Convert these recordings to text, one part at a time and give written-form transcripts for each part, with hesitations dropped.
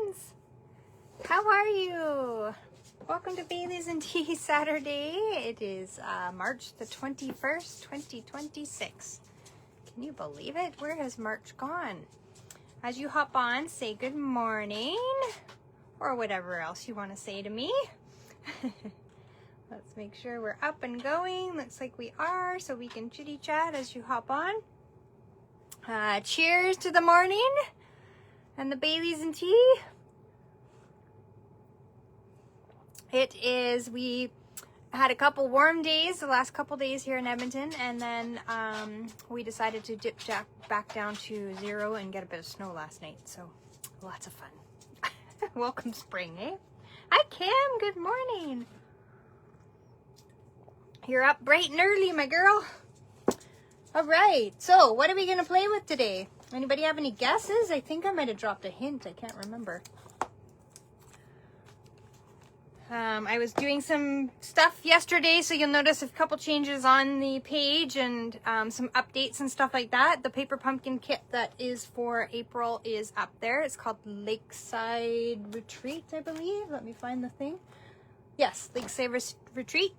friends. How are you? Welcome to Bailey's and Tea Saturday. It is March the 21st, 2026. Can you believe it? Where has March gone? As you hop on, say good morning or whatever else you want to say to me. Let's make sure we're up and going. Looks like we are, so we can chitty chat as you hop on. Cheers to the morning and the Bailey's and tea. We had a couple warm days, the last couple days here in Edmonton, and then we decided to dip back down to 0 and get a bit of snow last night, so lots of fun. Welcome spring, eh? Hi Kim, good morning. You're up bright and early, my girl. All right, so what are we gonna play with today? Anybody have any guesses? I think I might have dropped a hint, I can't remember. I was doing some stuff yesterday, so you'll notice a couple changes on the page and some updates and stuff like that. The paper pumpkin kit that is for April is up there. It's called Lakeside Retreat, I believe. Let me find the thing. Yes, Lakeside Retreat.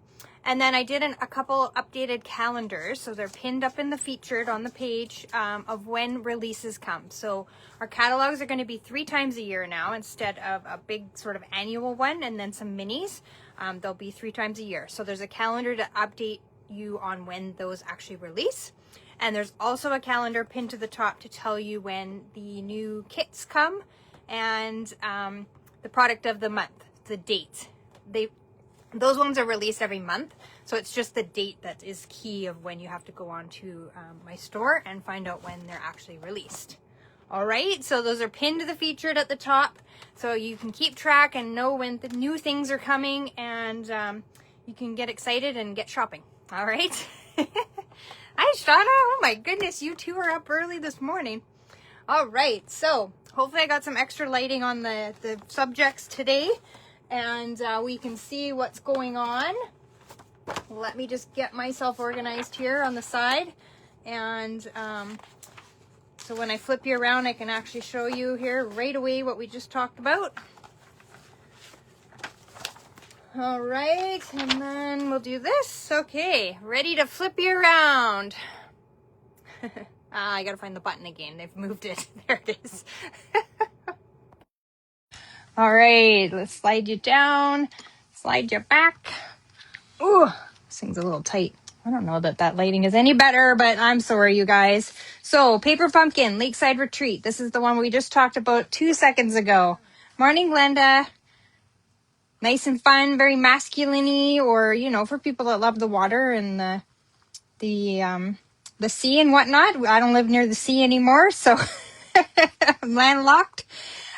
And then I did a couple updated calendars, so they're pinned up in the featured on the page of when releases come. So our catalogs are going to be 3 times a year now instead of a big sort of annual one and then some minis. They'll be 3 times a year. So there's a calendar to update you on when those actually release. And there's also a calendar pinned to the top to tell you when the new kits come and the product of the month, the date. Those ones are released every month, so it's just the date that is key of when you have to go on to my store and find out when they're actually released. All right, so those are pinned to the featured at the top, so you can keep track and know when the new things are coming, and you can get excited and get shopping. All right. Hi, Shanna. Oh my goodness, you two are up early this morning. All right, so hopefully I got some extra lighting on the subjects today. And we can see what's going on. Let me just get myself organized here on the side. And so when I flip you around, I can actually show you here right away what we just talked about. All right, and then we'll do this. Okay, ready to flip you around. I gotta find the button again. They've moved it. There it is. All right, let's slide you down, slide you back. Ooh, this thing's a little tight. I don't know that lighting is any better, but I'm sorry, you guys. So, Paper Pumpkin, Lakeside Retreat. This is the one we just talked about 2 seconds ago. Morning, Glenda. Nice and fun, very masculine-y, or, you know, for people that love the water and the sea and whatnot. I don't live near the sea anymore, so I'm landlocked.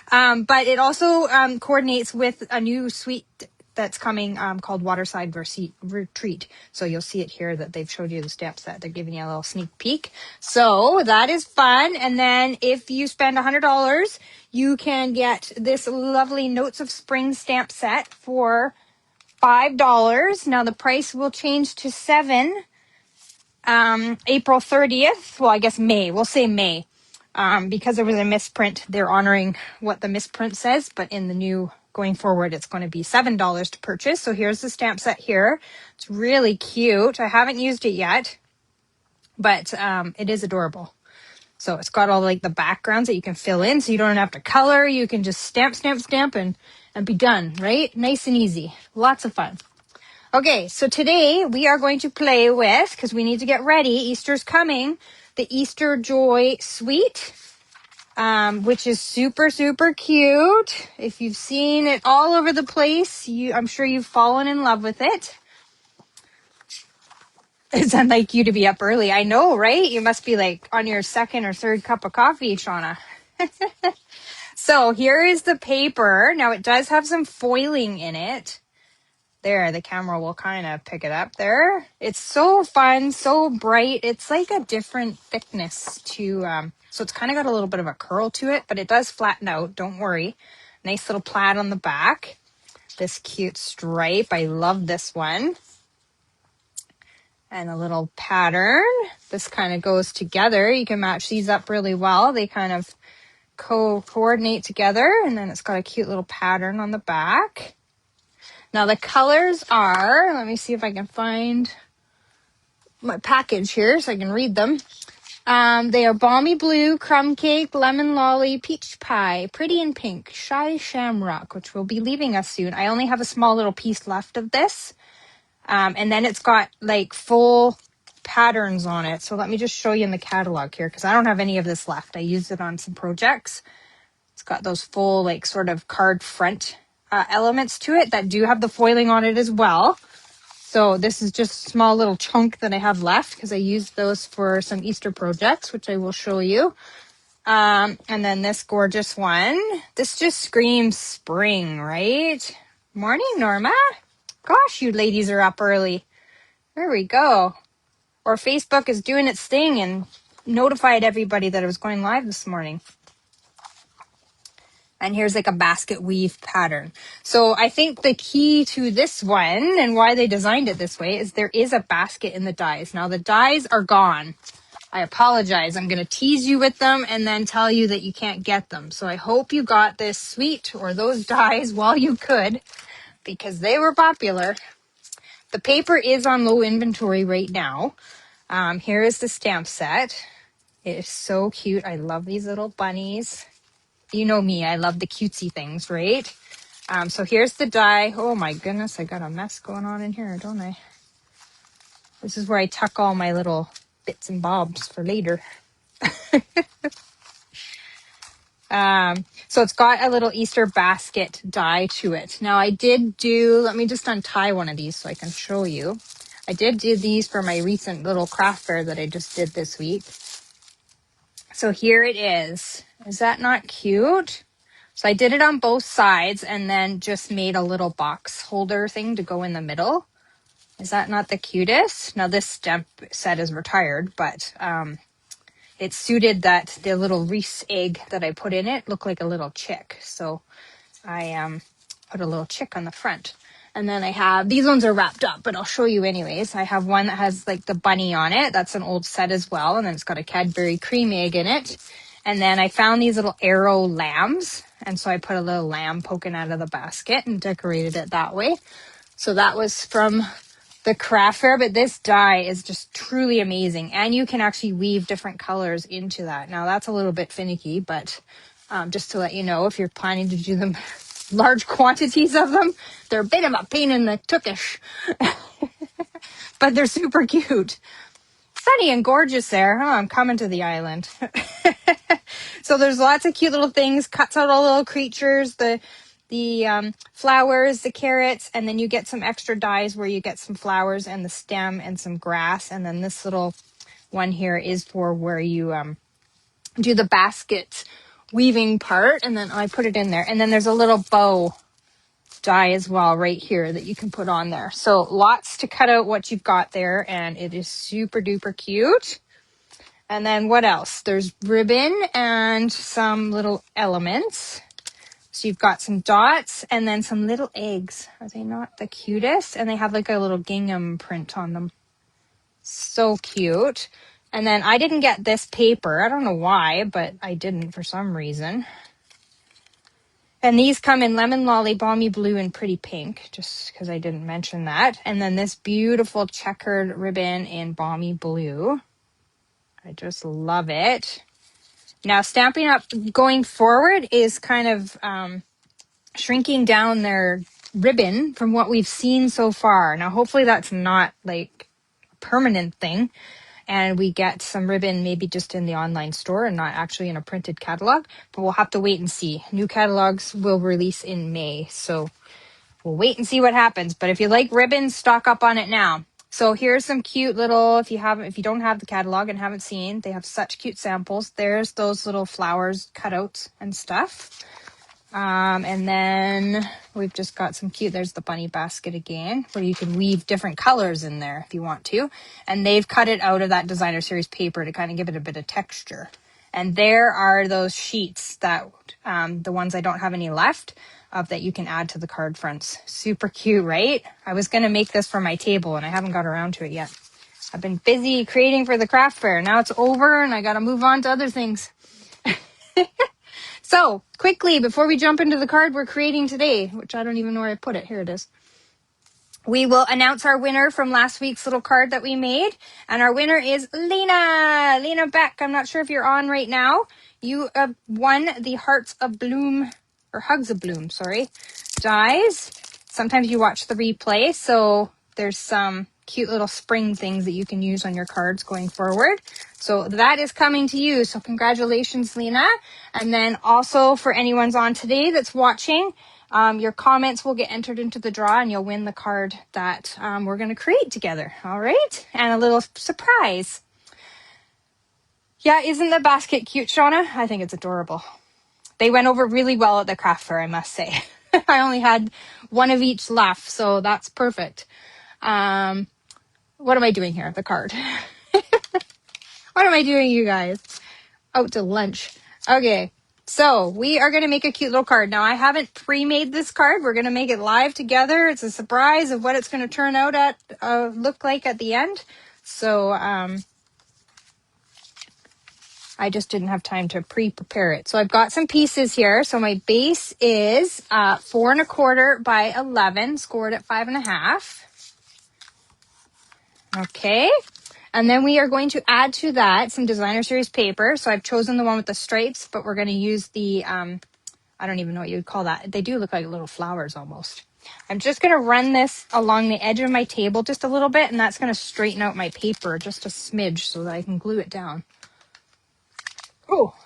But it also coordinates with a new suite that's coming called Waterside Retreat. So you'll see it here that they've showed you the stamp set. They're giving you a little sneak peek. So that is fun. And then if you spend $100, you can get this lovely Notes of Spring stamp set for $5. Now the price will change to $7 April 30th. Well, I guess May. We'll say May. Because there was a misprint, they're honoring what the misprint says, but in the new going forward, it's going to be $7 to purchase. So here's the stamp set here. It's really cute. I haven't used it yet, but it is adorable. So it's got all like the backgrounds that you can fill in, so you don't have to color. You can just stamp and be done, right? Nice and easy. Lots of fun. Okay, so today we are going to play with, because we need to get ready, Easter's coming, the Easter Joy Suite, which is super, super cute. If you've seen it all over the place, I'm sure you've fallen in love with it. It's unlike you to be up early. I know, right? You must be like on your 2nd or 3rd cup of coffee, Shauna. So here is the paper. Now it does have some foiling in it. There, the camera will kind of pick it up there. It's so fun, so bright. It's like a different thickness to, so it's kind of got a little bit of a curl to it, but it does flatten out, don't worry. Nice little plaid on the back. This cute stripe, I love this one. And a little pattern. This kind of goes together. You can match these up really well. They kind of coordinate together, and then it's got a cute little pattern on the back. Now the colors are, let me see if I can find my package here so I can read them. They are balmy blue, crumb cake, lemon lolly, peach pie, pretty in pink, shy shamrock, which will be leaving us soon. I only have a small little piece left of this. And then it's got like full patterns on it. So let me just show you in the catalog here, because I don't have any of this left. I used it on some projects. It's got those full like sort of card front elements to it that do have the foiling on it as well. So this is just a small little chunk that I have left because I used those for some Easter projects, which I will show you. And then this gorgeous one. This just screams spring, right? Morning, Norma. Gosh, you ladies are up early. There we go. Or Facebook is doing its thing and notified everybody that it was going live this morning. And here's like a basket weave pattern. So I think the key to this one and why they designed it this way is there is a basket in the dies. Now the dies are gone. I apologize. I'm going to tease you with them and then tell you that you can't get them. So I hope you got this sweet or those dies while you could, because they were popular. The paper is on low inventory right now. Here is the stamp set. It is so cute. I love these little bunnies. You know me, I love the cutesy things, right? So here's the die. Oh my goodness, I got a mess going on in here, don't I? This is where I tuck all my little bits and bobs for later. So it's got a little Easter basket die to it. Now I did do, let me just untie one of these so I can show you. I did do these for my recent little craft fair that I just did this week. So here it is. Is that not cute? So I did it on both sides and then just made a little box holder thing to go in the middle. Is that not the cutest? Now this stamp set is retired, but it suited that the little Reese egg that I put in it looked like a little chick. So I put a little chick on the front. And then I have, these ones are wrapped up, but I'll show you anyways. I have one that has like the bunny on it. That's an old set as well. And then it's got a Cadbury cream egg in it. And then I found these little arrow lambs. And so I put a little lamb poking out of the basket and decorated it that way. So that was from the craft fair, but this die is just truly amazing. And you can actually weave different colors into that. Now that's a little bit finicky, but just to let you know, if you're planning to do them large quantities of them, they're a bit of a pain in the tukish, but they're super cute. Sunny and gorgeous there. Oh, I'm coming to the island. So there's lots of cute little things, cuts out all little creatures, the flowers, the carrots, and then you get some extra dies where you get some flowers and the stem and some grass. And then this little one here is for where you do the basket weaving part, and then I put it in there. And then there's a little bow die as well right here that you can put on there. So lots to cut out what you've got there, and it is super duper cute. And then what else? There's ribbon and some little elements. So you've got some dots and then some little eggs. Are they not the cutest? And they have like a little gingham print on them. So cute. And then I didn't get this paper. I don't know why, but I didn't for some reason. And these come in lemon lolly, balmy blue, and pretty pink, just because I didn't mention that. And then this beautiful checkered ribbon in balmy blue. I just love it. Now, Stampin' Up! Going forward is kind of shrinking down their ribbon from what we've seen so far. Now, hopefully that's not like a permanent thing, and we get some ribbon maybe just in the online store and not actually in a printed catalog, but we'll have to wait and see. New catalogs will release in May, so we'll wait and see what happens. But if you like ribbon, stock up on it now. So here's some cute little, if you don't have the catalog and haven't seen, they have such cute samples. There's those little flowers cutouts and stuff. And then we've just got some cute, there's the bunny basket again, where you can weave different colors in there if you want to. And they've cut it out of that designer series paper to kind of give it a bit of texture. And there are those sheets that, the ones I don't have any left of, that you can add to the card fronts. Super cute, right? I was going to make this for my table and I haven't got around to it yet. I've been busy creating for the craft fair. Now it's over and I got to move on to other things. So quickly, before we jump into the card we're creating today, which I don't even know where I put it. Here it is. We will announce our winner from last week's little card that we made. And our winner is Lena. Lena Beck. I'm not sure if you're on right now. You won the Hearts of Bloom, or Hugs of Bloom, sorry, dies. Sometimes you watch the replay, so there's some cute little spring things that you can use on your cards going forward. So that is coming to you. So congratulations, Lena. And then also for anyone's on today that's watching, your comments will get entered into the draw and you'll win the card that we're going to create together. All right. And a little surprise. Yeah, isn't the basket cute, Shauna? I think it's adorable. They went over really well at the craft fair, I must say. I only had one of each left, so that's perfect. What am I doing here? The card. What am I doing, you guys? Out to lunch. Okay, so we are going to make a cute little card. Now, I haven't pre-made this card. We're going to make it live together. It's a surprise of what it's going to turn out at, look like at the end. So, I just didn't have time to pre-prepare it. So I've got some pieces here. So my base is 4 1/4 by 11, scored at 5.5. Okay. And then we are going to add to that some designer series paper. So I've chosen the one with the stripes, but we're going to use the, I don't even know what you would call that. They do look like little flowers almost. I'm just going to run this along the edge of my table just a little bit, and that's going to straighten out my paper just a smidge so that I can glue it down. Oh.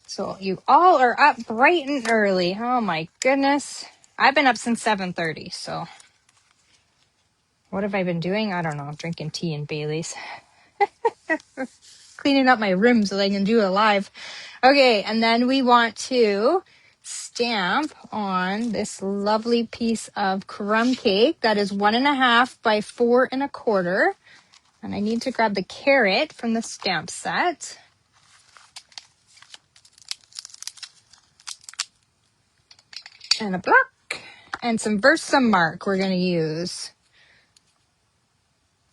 So you all are up bright and early. Oh my goodness. I've been up since 7:30, so what have I been doing? I don't know. Drinking tea and Bailey's. Cleaning up my room so that I can do it live. Okay, and then we want to stamp on this lovely piece of crumb cake that is 1.5 by 4 1/4. And I need to grab the carrot from the stamp set. And a block. And some Versamark we're going to use.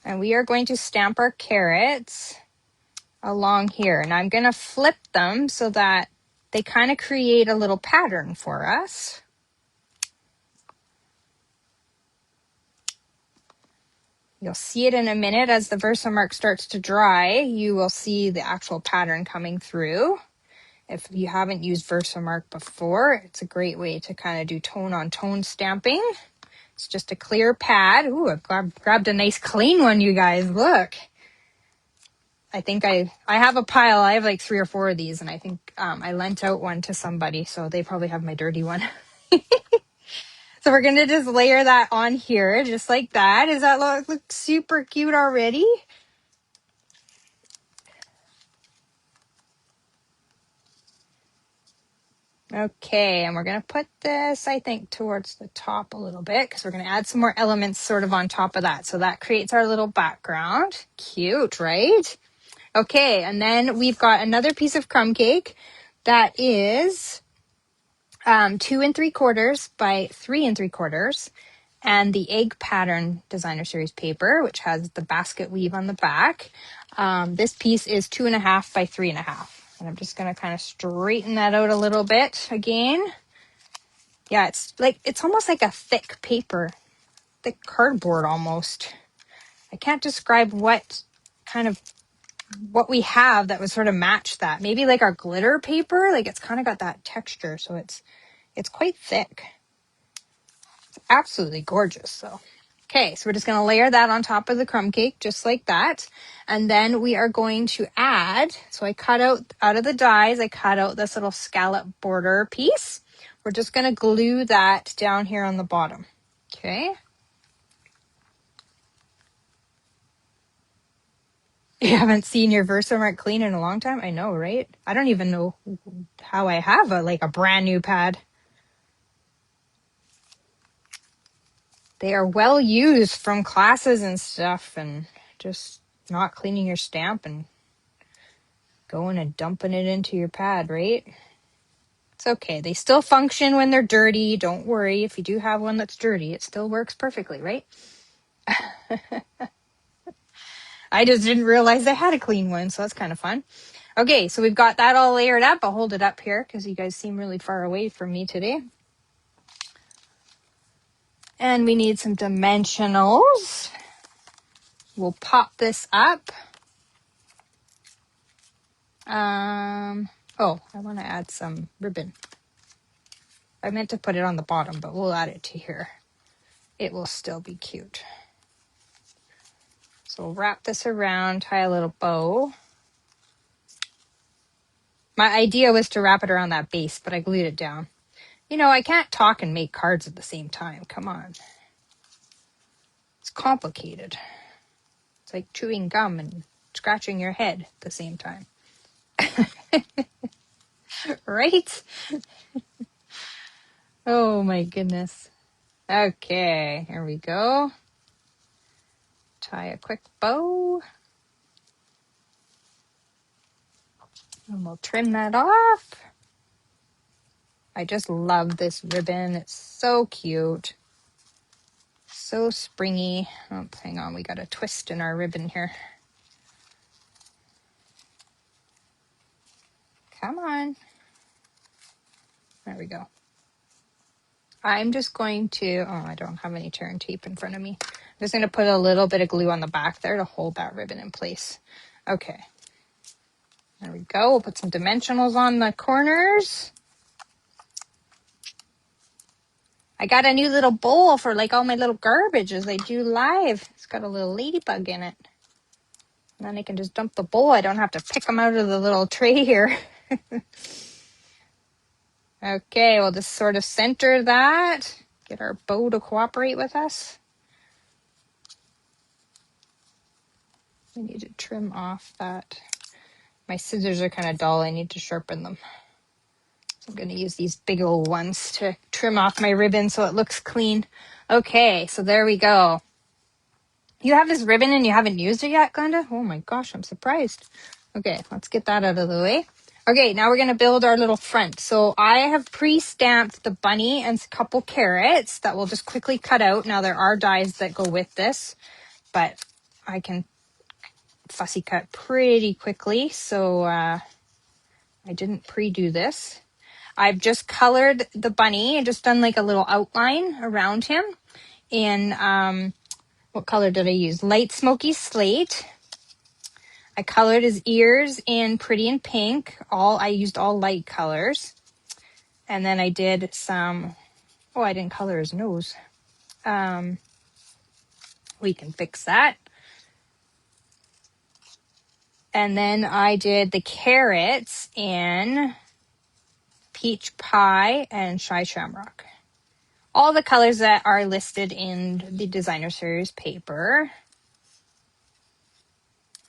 And we are going to stamp our carrots along here. And I'm going to flip them so that they kind of create a little pattern for us. You'll see it in a minute as the Versamark starts to dry. You will see the actual pattern coming through. If you haven't used Versamark before, it's a great way to kind of do tone on tone stamping. It's just a clear pad. Ooh, I've grabbed a nice clean one, you guys. Look. I think I have a pile. I have like 3 or 4 of these, and I think I lent out one to somebody, so they probably have my dirty one. So we're going to just layer that on here, just like that. Does that look super cute already? Okay, and we're going to put this, I think, towards the top a little bit because we're going to add some more elements sort of on top of that. So that creates our little background. Cute, right? Okay, and then we've got another piece of crumb cake that is 2 3/4 by 3 3/4. And the egg pattern designer series paper, which has the basket weave on the back. This piece is 2.5 by 3.5. And I'm just going to kind of straighten that out a little bit again. Yeah, it's almost like a thick paper, thick cardboard almost. I can't describe what we have that would sort of match that. Maybe like our glitter paper, like it's kind of got that texture, so it's quite thick. It's absolutely gorgeous. So, okay, so we're just going to layer that on top of the crumb cake, just like that. And then we are going to add, so I cut out of the dies, I cut out this little scallop border piece. We're just going to glue that down here on the bottom. Okay. You haven't seen your Versamark clean in a long time? I know, right? I don't even know how I have a brand new pad. They are well used from classes and stuff, and just not cleaning your stamp and going and dumping it into your pad, right? It's okay. They still function when they're dirty. Don't worry. If you do have one that's dirty, it still works perfectly, right? I just didn't realize I had a clean one, so that's kind of fun. Okay, so we've got that all layered up. I'll hold it up here because you guys seem really far away from me today. And we need some dimensionals. We'll pop this up. Oh, I want to add some ribbon. I meant to put it on the bottom, but we'll add it to here. It will still be cute. So we'll wrap this around, tie a little bow. My idea was to wrap it around that base, but I glued it down. You know, I can't talk and make cards at the same time. Come on. It's complicated. It's like chewing gum and scratching your head at the same time. Right? Oh my goodness. Okay, here we go. Tie a quick bow. And we'll trim that off. I just love this ribbon. It's so cute. So springy. Oh, hang on, we got a twist in our ribbon here. Come on. There we go. I'm just going to, oh, I don't have any tear and tape in front of me. I'm just going to put a little bit of glue on the back there to hold that ribbon in place. Okay. There we go. We'll put some dimensionals on the corners. I got a new little bowl for like all my little garbage as I do live. It's got a little ladybug in it. And then I can just dump the bowl. I don't have to pick them out of the little tray here. Okay, we'll just sort of center that. Get our bow to cooperate with us. We need to trim off that. My scissors are kind of dull. I need to sharpen them. So I'm going to use these big old ones to trim off my ribbon so it looks clean. Okay, so there we go. You have this ribbon and you haven't used it yet, Glenda? Oh my gosh, I'm surprised. Okay, let's get that out of the way. Okay, now we're going to build our little front. So I have pre-stamped the bunny and a couple carrots that we'll just quickly cut out. Now there are dies that go with this, but I can fussy cut pretty quickly. So I didn't pre-do this. I've just colored the bunny and just done like a little outline around him in, what color did I use? Light smoky slate. I colored his ears in pretty and pink. I used all light colors. And then I did some, oh, I didn't color his nose. We can fix that. And then I did the carrots in peach pie and shy shamrock. All the colors that are listed in the designer series paper.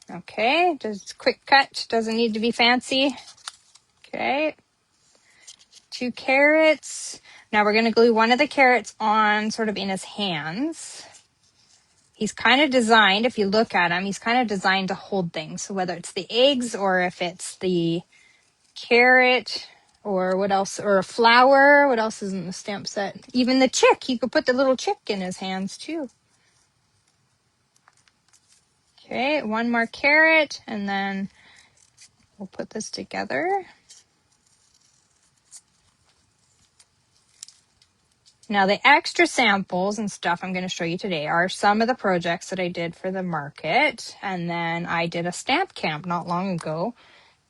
Okay, just quick cut, doesn't need to be fancy. Okay, 2 carrots. Now we're going to glue one of the carrots on sort of in his hands. He's kind of designed, if you look at him, he's kind of designed to hold things. So whether it's the eggs or if it's the carrot or what else, or a flower, what else is in the stamp set? Even the chick, you could put the little chick in his hands too. Okay, 1 more carrot, and then we'll put this together. Now the extra samples and stuff I'm going to show you today are some of the projects that I did for the market. And then I did a stamp camp not long ago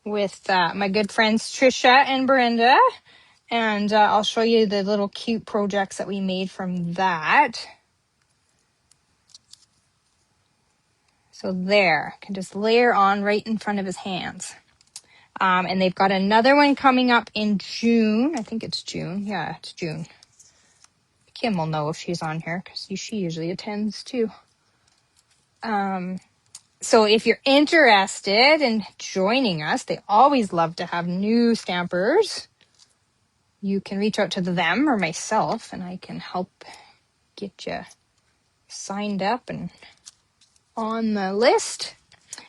with my good friends Trisha and Brenda. And I'll show you the little cute projects that we made from that. So there, I can just layer on right in front of his hands. And they've got another one coming up in June. I think it's June. Yeah, it's June. Kim will know if she's on here because she usually attends too. So if you're interested in joining us, they always love to have new stampers. You can reach out to them or myself and I can help get you signed up and on the list.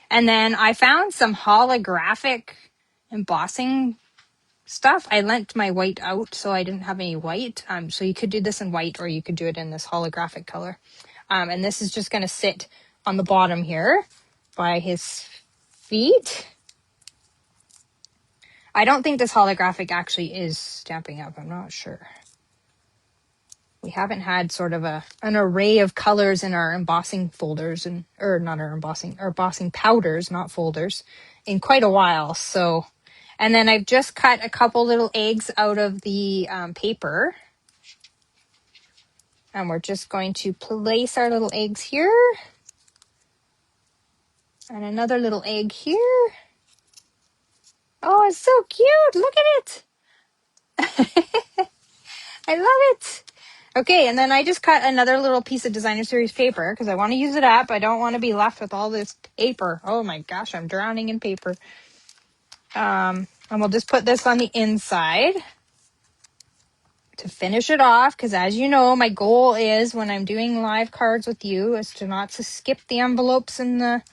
And then I found some holographic embossing stuff. I lent my white out, so I didn't have any white. So you could do this in white or you could do it in this holographic color. And this is just going to sit on the bottom here by his feet. I don't think this holographic actually is Stampin' Up. I'm not sure. We haven't had sort of an array of colors in our embossing folders, or not our embossing powders, not folders, in quite a while. So, and then I've just cut a couple little eggs out of the paper. And we're just going to place our little eggs here. And another little egg here. Oh, it's so cute. Look at it. I love it. Okay, and then I just cut another little piece of Designer Series paper because I want to use it up. I don't want to be left with all this paper. Oh my gosh, I'm drowning in paper. And we'll just put this on the inside to finish it off, because as you know, my goal is when I'm doing live cards with you is to not to skip the envelopes and the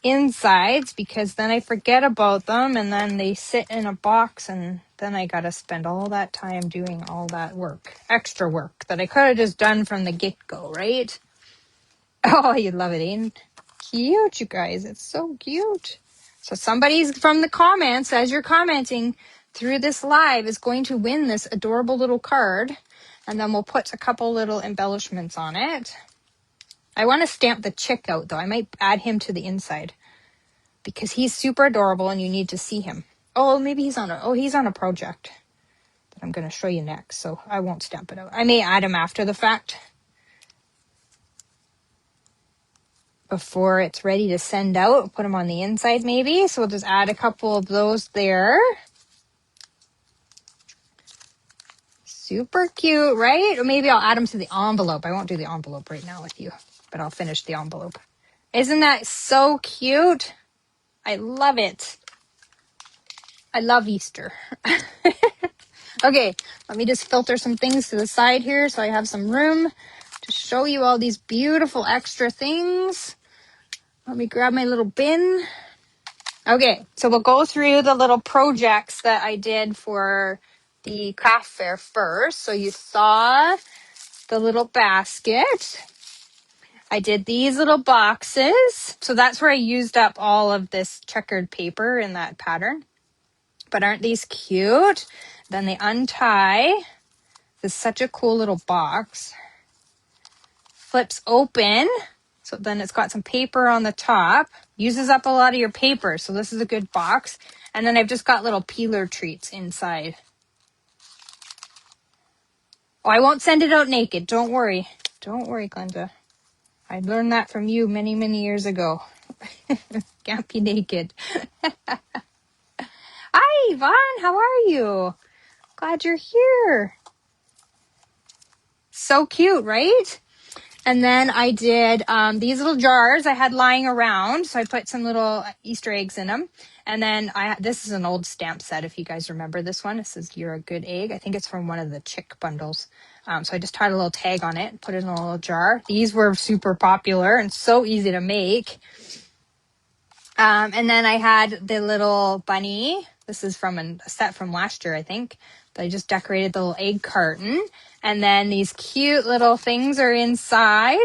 insides, because then I forget about them and then they sit in a box and then I gotta spend all that time doing all that work, extra work that I could have just done from the get-go, right? Oh, you love it, ain't it? Cute, you guys. It's so cute. So somebody's from the comments, as you're commenting through this live, is going to win this adorable little card, and then we'll put a couple little embellishments on it. I want to stamp the chick out, though. I might add him to the inside because he's super adorable and you need to see him. Oh, maybe he's on a project that I'm going to show you next, so I won't stamp it out. I may add him after the fact, before it's ready to send out. Put them on the inside maybe. So we'll just add a couple of those there. Super cute, right? Or maybe I'll add them to the envelope. I won't do the envelope right now with you, but I'll finish the envelope. Isn't that so cute? I love it. I love Easter. Okay, let me just filter some things to the side here so I have some room to show you all these beautiful extra things. Let me grab my little bin. Okay, so we'll go through the little projects that I did for the craft fair first. So you saw the little basket. I did these little boxes. So that's where I used up all of this checkered paper in that pattern. But aren't these cute? Then they untie. This is such a cool little box. Flips open. So then it's got some paper on the top. Uses up a lot of your paper, so this is a good box. And then I've just got little peeler treats inside. Oh, I won't send it out naked. Don't worry. Don't worry, Glenda. I learned that from you many, many years ago. Can't be naked. Hi, Yvonne. How are you? Glad you're here. So cute, right? And then I did these little jars I had lying around. So I put some little Easter eggs in them. And then this is an old stamp set, if you guys remember this one. It says, "You're a good egg." I think it's from one of the chick bundles. So I just tied a little tag on it and put it in a little jar. These were super popular and so easy to make. And then I had the little bunny. This is from a set from last year, I think. But I just decorated the little egg carton. And then these cute little things are inside.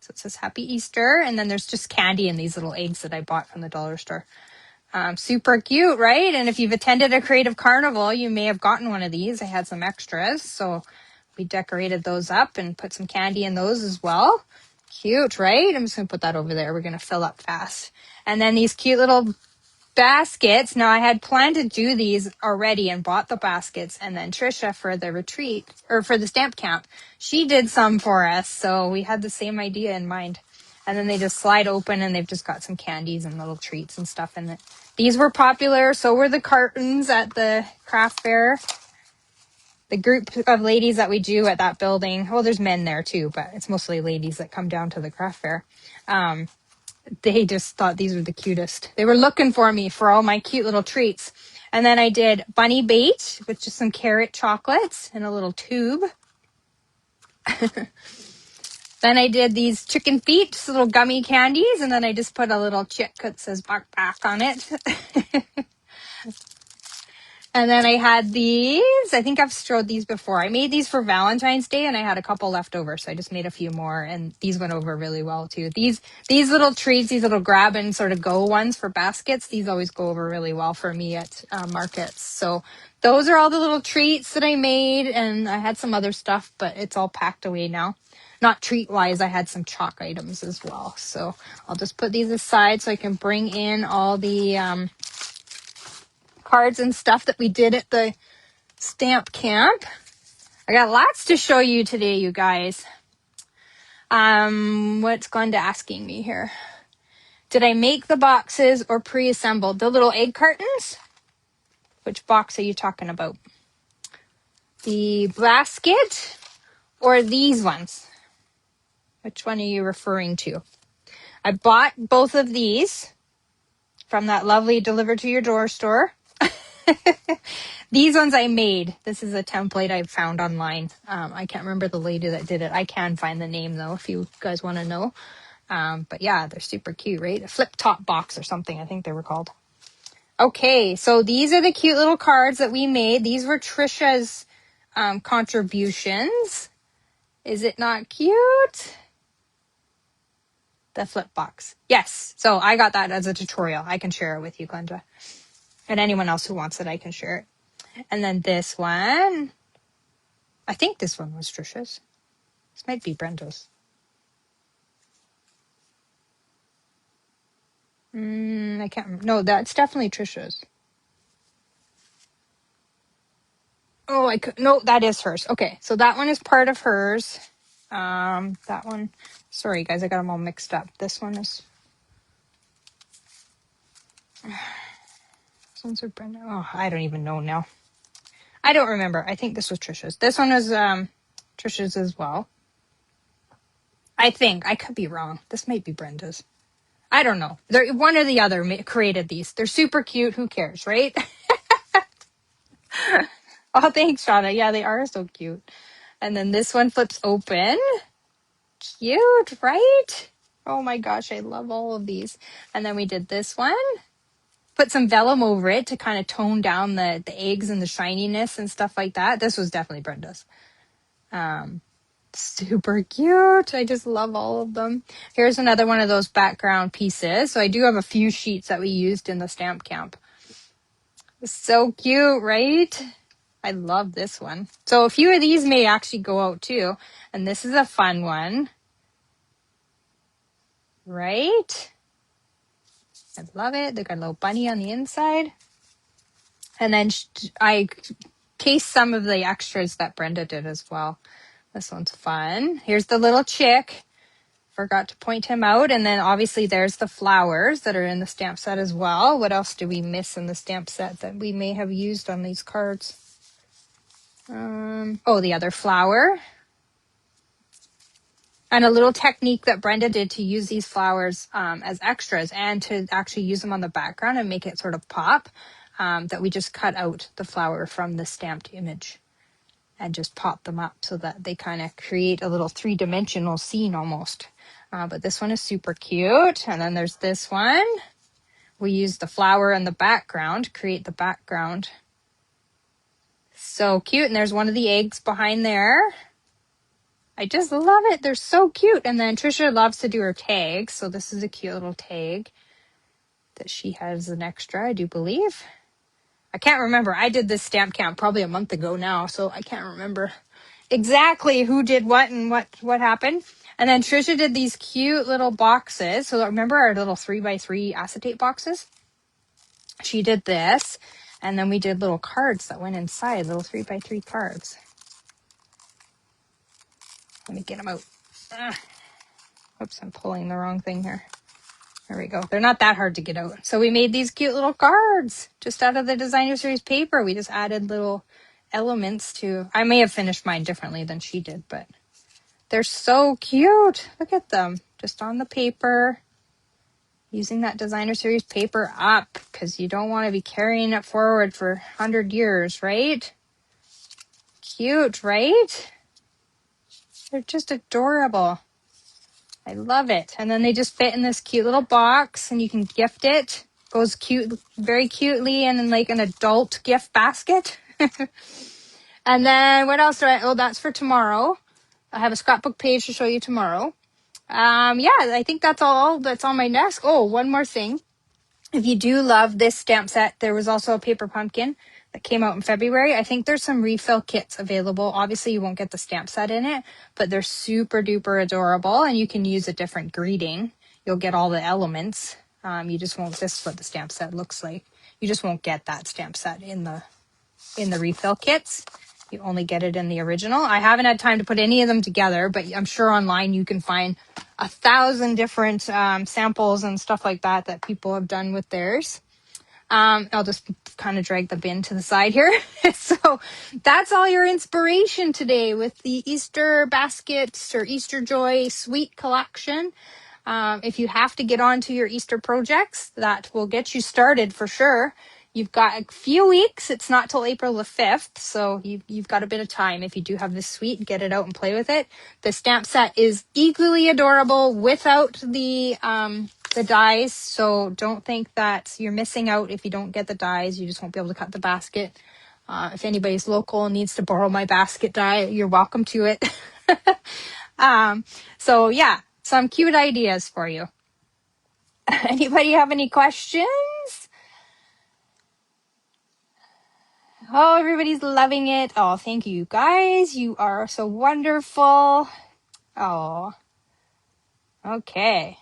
So it says Happy Easter. And then there's just candy in these little eggs that I bought from the dollar store. Super cute, right? And if you've attended a creative carnival, you may have gotten one of these. I had some extras. So we decorated those up and put some candy in those as well. Cute, right? I'm just going to put that over there. We're going to fill up fast. And then these cute little baskets. Now I had planned to do these already and bought the baskets, and then Trisha for the retreat, or for the stamp camp, she did some for us, so we had the same idea in mind. And then they just slide open and they've just got some candies and little treats and stuff in it. These were popular, so were the cartons at the craft fair. The group of ladies that we do at that building, well, there's men there too, but it's mostly ladies that come down to the craft fair. They just thought these were the cutest. They were looking for me for all my cute little treats. And then I did bunny bait with just some carrot chocolates in a little tube. Then I did these chicken feet, just little gummy candies. And then I just put a little chick that says "Bark Back" on it. And then I had these. I think I've showed these before. I made these for Valentine's Day and I had a couple left over. So I just made a few more and these went over really well too. These little treats, these little grab and sort of go ones for baskets, these always go over really well for me at markets. So those are all the little treats that I made, and I had some other stuff, but it's all packed away now. Not treat wise, I had some chalk items as well. So I'll just put these aside so I can bring in all the cards and stuff that we did at the stamp camp. I got lots to show you today, you guys. What's Glenda asking me here? Did I make the boxes or pre-assembled? The little egg cartons? Which box are you talking about? The basket or these ones? Which one are you referring to? I bought both of these from that lovely delivered to your door store. These ones I made. This is a template I found online. I can't remember the lady that did it. I can find the name though if you guys want to know. But yeah, they're super cute, right? A flip top box or something, I think they were called. Okay, so these are the cute little cards that we made. These were Trisha's contributions. Is it not cute? The flip box. Yes, so I got that as a tutorial. I can share it with you, Glenda. And anyone else who wants it, I can share it. And then this one. I think this one was Trisha's. This might be Brenda's. I can't remember. No, that's definitely Trisha's. Oh, no, that is hers. Okay, so that one is part of hers. That one, sorry guys, I got them all mixed up. This one is, this one's a Brenda. Oh, I don't even know now. I don't remember. I think this was Trisha's. This one is Trisha's as well. I think. I could be wrong. This might be Brenda's. I don't know. One or the other created these. They're super cute. Who cares, right? Oh, thanks, Shanna. Yeah, they are so cute. And then this one flips open. Cute, right? Oh my gosh, I love all of these. And then we did this one. Put some vellum over it to kind of tone down the eggs and the shininess and stuff like that. This was definitely Brenda's. Super cute. I just love all of them. Here's another one of those background pieces. So I do have a few sheets that we used in the stamp camp. So cute, right? I love this one. So a few of these may actually go out too. And this is a fun one. Right? I love it. They got a little bunny on the inside. And then I cased some of the extras that Brenda did as well. This one's fun. Here's the little chick. Forgot to point him out. And then obviously there's the flowers that are in the stamp set as well. What else do we miss in the stamp set that we may have used on these cards? Oh, the other flower. And a little technique that Brenda did to use these flowers as extras and to actually use them on the background and make it sort of pop, that we just cut out the flower from the stamped image and just pop them up so that they kind of create a little three-dimensional scene almost. But this one is super cute. And then there's this one. We used the flower in the background to create the background. So cute. And there's one of the eggs behind there. I just love it. They're so cute. And then Trisha loves to do her tags. So this is a cute little tag that she has an extra, I do believe. I can't remember. I did this stamp camp probably a month ago now, so I can't remember exactly who did what and what happened. And then Trisha did these cute little boxes. So remember our little 3x3 acetate boxes? She did this. And then we did little cards that went inside, little 3x3 cards. Let me get them out. Oops, I'm pulling the wrong thing here. There we go. They're not that hard to get out. So we made these cute little cards just out of the designer series paper. We just added little elements to, I may have finished mine differently than she did, but they're so cute. Look at them. Just on the paper, using that designer series paper up because you don't want to be carrying it forward for 100 years, right? Cute, right? They're just adorable. I love it. And then they just fit in this cute little box and you can gift it. Goes cute, very cutely in like an adult gift basket. And then what else that's for tomorrow. I have a scrapbook page to show you tomorrow. Yeah, I think that's all that's on my desk. Oh, one more thing. If you do love this stamp set, there was also a paper pumpkin that came out in February. I think there's some refill kits available. Obviously, you won't get the stamp set in it, but they're super duper adorable, and you can use a different greeting. You'll get all the elements. You just won't, this is what the stamp set looks like. You just won't get that stamp set in the refill kits. You only get it in the original. I haven't had time to put any of them together, but I'm sure online you can find 1,000 different samples and stuff like that people have done with theirs. I'll just kind of drag the bin to the side here. So that's all your inspiration today with the Easter baskets or Easter Joy sweet collection. If you have to get on to your Easter projects, that will get you started for sure. You've got a few weeks. It's not till April the 5th, so you've got a bit of time. If you do have this suite, get it out and play with it. The stamp set is equally adorable without the dies, so don't think that you're missing out if you don't get the dies. You just won't be able to cut the basket. If anybody's local and needs to borrow my basket die, you're welcome to it. So yeah, some cute ideas for you. Anybody have any questions? Oh, everybody's loving it. Oh, thank you guys. You are so wonderful. Oh, okay.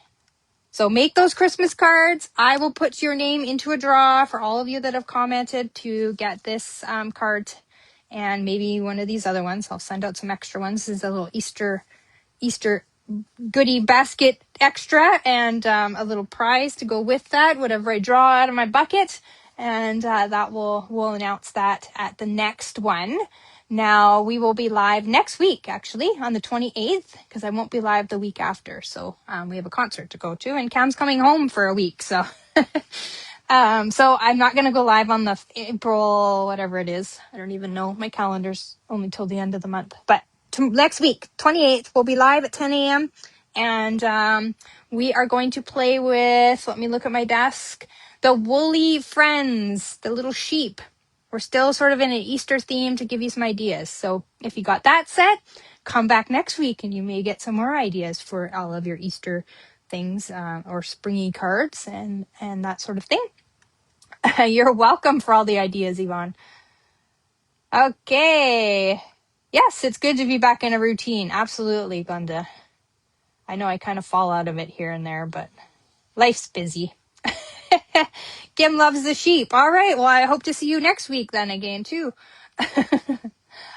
So make those Christmas cards. I will put your name into a draw for all of you that have commented to get this card and maybe one of these other ones. I'll send out some extra ones. This is a little Easter goodie basket extra and a little prize to go with that, whatever I draw out of my bucket. And that we'll announce that at the next one. Now we will be live next week, actually, on the 28th, because I won't be live the week after. So we have a concert to go to, and Cam's coming home for a week. So so I'm not going to go live on the April, whatever it is. I don't even know. My calendar's only till the end of the month. But next week, 28th, we'll be live at 10 a.m. And we are going to play with, let me look at my desk, the Woolly Friends, the little sheep. We're still sort of in an Easter theme to give you some ideas. So if you got that set, come back next week and you may get some more ideas for all of your Easter things or springy cards and that sort of thing. You're welcome for all the ideas, Yvonne. Okay. Yes, it's good to be back in a routine. Absolutely, Glenda. I know I kind of fall out of it here and there, but life's busy. Kim loves the sheep. All right. Well, I hope to see you next week then again, too.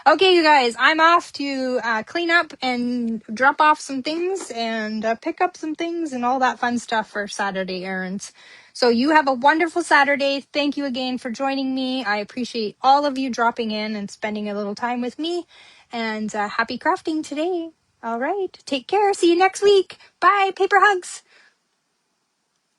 Okay, you guys, I'm off to clean up and drop off some things and pick up some things and all that fun stuff for Saturday errands. So you have a wonderful Saturday. Thank you again for joining me. I appreciate all of you dropping in and spending a little time with me. And happy crafting today. All right. Take care. See you next week. Bye. Paper hugs.